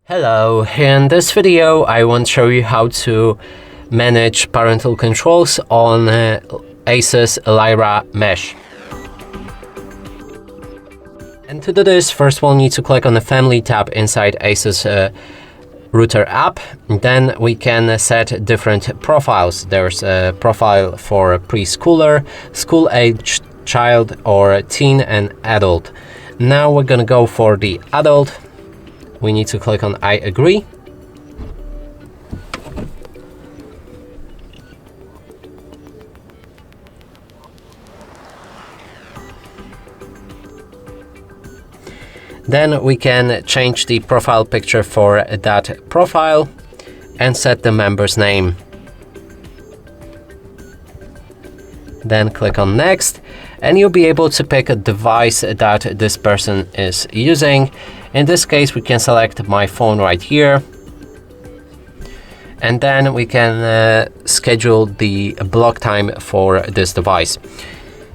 Hello, in this video I want to show you how to manage parental controls on ASUS Lyra mesh. And to do this, first we'll need to click on the Family tab inside ASUS router app. Then we can set different profiles. There's a profile for preschooler, school-aged child, or teen and adult. Now we're gonna go for the adult. We need to click on I agree. Then we can change the profile picture for that profile and set the member's name. Then click on next, and you'll be able to pick a device that this person is using. In this case, we can select my phone right here, and then we can schedule the block time for this device.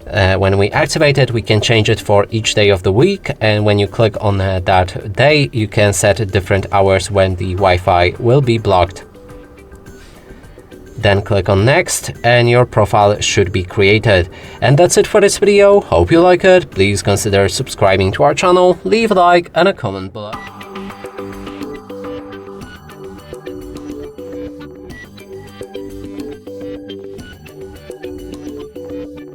When we activate it, we can change it for each day of the week, and when you click on that day, you can set different hours when the Wi-Fi will be blocked. Then click on next and your profile should be created. And that's it for this video. Hope you like it. Please consider subscribing to our channel, leave a like and a comment below.